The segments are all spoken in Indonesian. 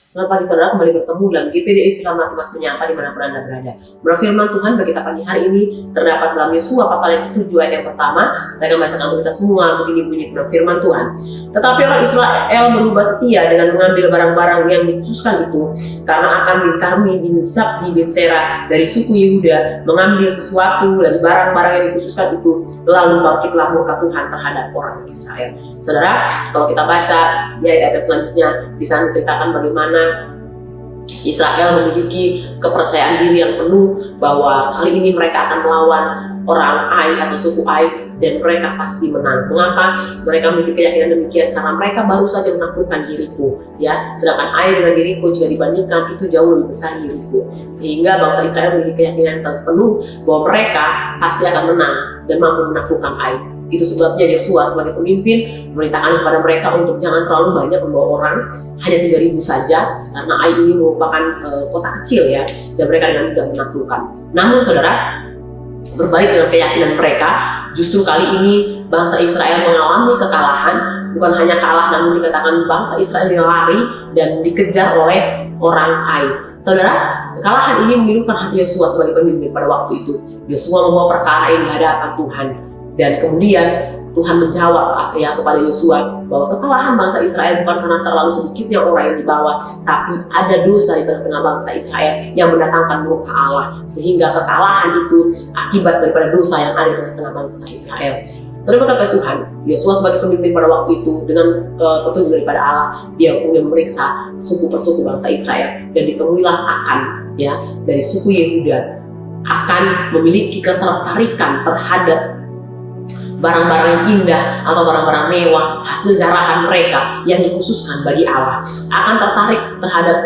Selamat pagi saudara, kembali bertemu dalam GPDI Firman Tuhan Menyapa dimanapun Anda berada. Menurut firman Tuhan bagi kita pagi hari ini terdapat dalam Yosua pasal yang ke-7 ayat yang pertama. Saya akan bacakan untuk kita semua, begini bunyi menurut firman Tuhan. Tetapi orang Israel berubah setia dengan mengambil barang-barang yang dikhususkan itu, karena akan bin Karmi bin Zabdi bin Serah dari suku Yehuda mengambil sesuatu dari barang-barang yang dikhususkan itu, lalu bangkitlah murka Tuhan terhadap orang Israel. Saudara, kalau kita baca di ayat-ayat selanjutnya, di sana diceritakan bagaimana Israel memiliki kepercayaan diri yang penuh bahwa kali ini mereka akan melawan orang Ai atau suku Ai dan mereka pasti menang. Mengapa? Mereka memiliki keyakinan demikian karena mereka baru saja menaklukkan Yeriko, ya. Sedangkan Ai dengan Yeriko jika dibandingkan itu jauh lebih besar Yeriko. Sehingga bangsa Israel memiliki keyakinan yang penuh bahwa mereka pasti akan menang dan mampu menaklukkan Ai. Itu sebabnya Yosua sebagai pemimpin memerintahkan kepada mereka untuk jangan terlalu banyak membawa orang, hanya 3.000 saja, karena Ai ini merupakan kota kecil, ya, dan mereka dengan mudah menaklukkan. Namun saudara, berbalik dengan keyakinan mereka, justru kali ini bangsa Israel mengalami kekalahan. Bukan hanya kalah, namun dikatakan bangsa Israel lari dan dikejar oleh orang Ai. Saudara, kekalahan ini memilukan hati Yosua sebagai pemimpin pada waktu itu. Yosua membawa perkara yang di hadapan Tuhan. Dan kemudian Tuhan menjawab ya kepada Yosua bahwa kekalahan bangsa Israel bukan karena terlalu sedikitnya orang yang dibawa, tapi ada dosa di tengah-tengah bangsa Israel yang mendatangkan murka Allah, sehingga kekalahan itu akibat daripada dosa yang ada di tengah-tengah bangsa Israel. Saudara, berkata Tuhan, Yosua sebagai pemimpin pada waktu itu dengan petunjuk daripada Allah, dia kemudian memeriksa suku per suku bangsa Israel dan ditemuilah Akan, ya, dari suku Yehuda akan memiliki ketertarikan terhadap barang-barang yang indah atau barang-barang mewah hasil jarahan mereka yang dikhususkan bagi Allah. Akan tertarik terhadap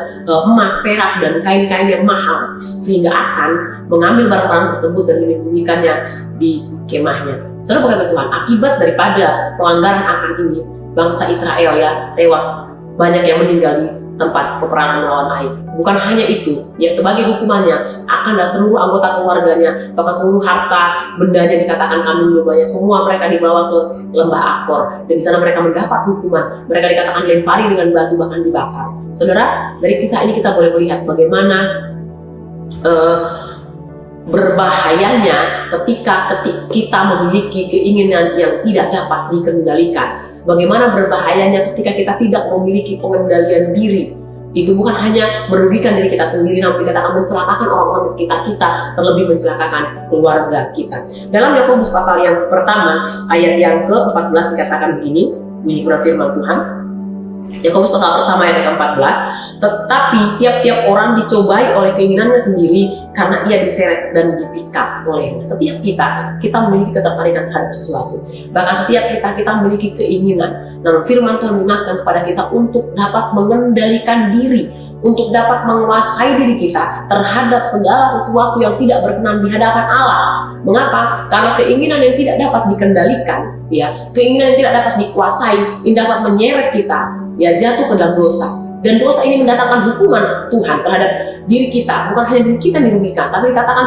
emas, perak, dan kain-kain yang mahal, sehingga akan mengambil barang-barang tersebut dan menyembunyikannya di kemahnya. Saudara, berkata Tuhan, akibat daripada pelanggaran Akan ini, bangsa Israel ya tewas, banyak yang meninggal di tempat peperangan melawan Ai. Bukan hanya itu, ya, sebagai hukumannya akan dan seluruh anggota keluarganya, bahkan seluruh harta bendanya dikatakan kambing dombanya, semua mereka dibawa ke lembah Akor, dan di sana mereka mendapat hukuman. Mereka dikatakan dilempari dengan batu, bahkan dibakar. Saudara, dari kisah ini kita boleh melihat bagaimana berbahayanya ketika kita memiliki keinginan yang tidak dapat dikendalikan. Bagaimana berbahayanya ketika kita tidak memiliki pengendalian diri. Itu bukan hanya merugikan diri kita sendiri, namun dikatakan mencelakakan orang-orang di sekitar kita, terlebih mencelakakan keluarga kita. Dalam Yakobus pasal yang pertama, ayat yang ke-14 dikatakan begini, bunyi firman Tuhan. Yakobus pasal pertama ayat ke-14, tetapi tiap-tiap orang dicobai oleh keinginannya sendiri karena ia diseret dan dipikat olehnya. Setiap kita memiliki ketertarikan terhadap sesuatu. Bahkan setiap kita memiliki keinginan. Namun firman Tuhan mengingatkan kepada kita untuk dapat mengendalikan diri, untuk dapat menguasai diri kita terhadap segala sesuatu yang tidak berkenan di hadapan Allah. Mengapa? Karena keinginan yang tidak dapat dikendalikan, ya, keinginan yang tidak dapat dikuasai, ini dapat menyeret kita, ya, jatuh ke dalam dosa. Dan dosa ini mendatangkan hukuman Tuhan terhadap diri kita. Bukan hanya diri kita yang dirugikan, tapi dikatakan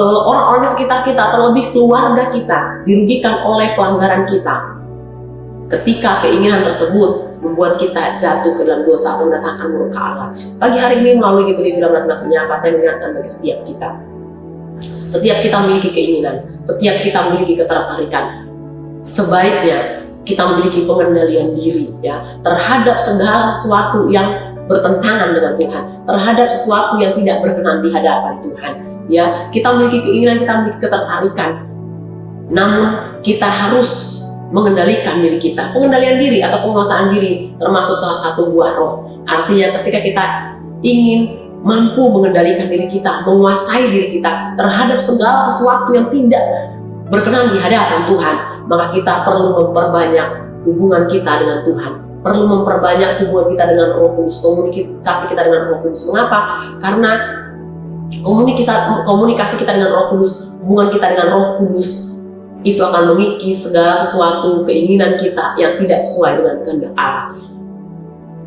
orang-orang di sekitar kita, terlebih keluarga kita, dirugikan oleh pelanggaran kita. Ketika keinginan tersebut membuat kita jatuh ke dalam dosa atau mendatangkan murka Allah. Pagi hari ini melalui GPDI Firman Tuhan Menyapa, saya mengingatkan bagi setiap kita. Setiap kita memiliki keinginan, setiap kita memiliki ketertarikan. Sebaiknya kita memiliki pengendalian diri, ya, terhadap segala sesuatu yang bertentangan dengan Tuhan, terhadap sesuatu yang tidak berkenan di hadapan Tuhan, ya. Kita memiliki keinginan, kita memiliki ketertarikan, namun kita harus mengendalikan diri kita. Pengendalian diri atau penguasaan diri termasuk salah satu buah roh. Artinya ketika kita ingin mampu mengendalikan diri kita, menguasai diri kita terhadap segala sesuatu yang tidak berkenan di hadapan Tuhan, maka kita perlu memperbanyak hubungan kita dengan Tuhan, perlu memperbanyak hubungan kita dengan Roh Kudus, komunikasi kita dengan Roh Kudus. Mengapa? Karena komunikasi kita dengan Roh Kudus, hubungan kita dengan Roh Kudus itu akan mengikis segala sesuatu keinginan kita yang tidak sesuai dengan kehendak Allah.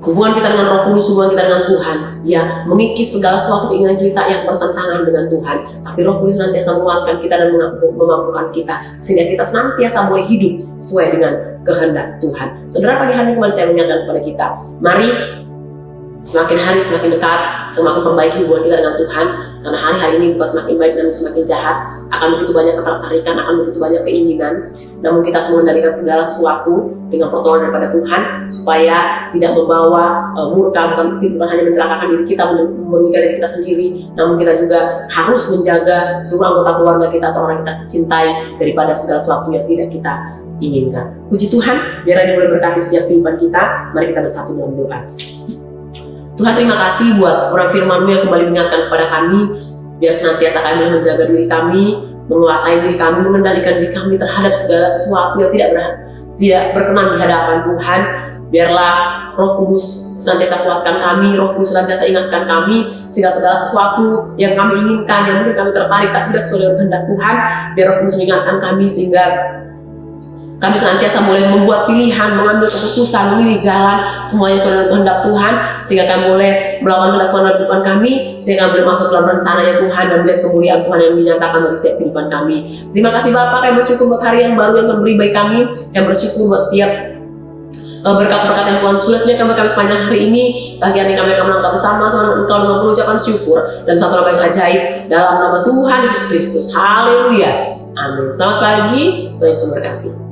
Hubungan kita dengan Roh Kudus, hubungan kita dengan Tuhan, ya, mengikis segala sesuatu keinginan kita yang bertentangan dengan Tuhan. Tapi Roh Kudus senantiasa menguatkan kita dan memampukan kita, sehingga kita senantiasa boleh hidup sesuai dengan kehendak Tuhan. Saudara, pagi hari ini kembali saya mengingatkan kepada kita, mari semakin hari semakin dekat, semakin perbaiki hubungan kita dengan Tuhan. Karena hari-hari ini bukan semakin baik namun semakin jahat. Akan begitu banyak ketertarikan, akan begitu banyak keinginan. Namun kita harus mengendalikan segala sesuatu dengan pertolongan daripada Tuhan, supaya tidak membawa murka, bukan hanya mencelakakan diri kita, merugikan diri kita sendiri, namun kita juga harus menjaga seluruh anggota keluarga kita atau orang yang kita cintai daripada segala sesuatu yang tidak kita inginkan. Puji Tuhan, biar ini boleh berkati setiap kehidupan kita. Mari kita bersatu dalam doa. Tuhan, terima kasih buat Quran firman-Mu yang kembali mengingatkan kepada kami, biar senantiasa kami boleh menjaga diri kami, menguasai diri kami, mengendalikan diri kami terhadap segala sesuatu yang tidak berkenan di hadapan Tuhan. Biarlah Roh Kudus senantiasa kuatkan kami, Roh Kudus senantiasa ingatkan kami, segala sesuatu yang kami inginkan, yang mungkin kami tertarik tapi tidak sesuai dengan kehendak Tuhan. Biar Roh Kudus mengingatkan kami sehingga kami senantiasa boleh membuat pilihan, mengambil keputusan, memilih jalan semuanya sesuai dengan kehendak Tuhan, sehingga kami boleh melakukan kehendak Tuhan dalam kehidupan kami, sehingga kami boleh masuk dalam rencananya Tuhan dan melihat kemuliaan Tuhan yang dinyatakan bagi setiap kehidupan kami. Terima kasih Bapak, kami bersyukur buat hari yang baru yang Tuhan beri bagi kami, kami bersyukur buat setiap berkat-berkat yang Tuhan sudah sediakan bagi kami sepanjang hari ini. Pagi hari kami akan melangkah bersama dengan Engkau dengan penuh ucapan syukur dan satu nama yang ajaib dalam nama Tuhan Yesus Kristus. Haleluya, amin. Selamat pagi, Tuhan Yesus memberkati.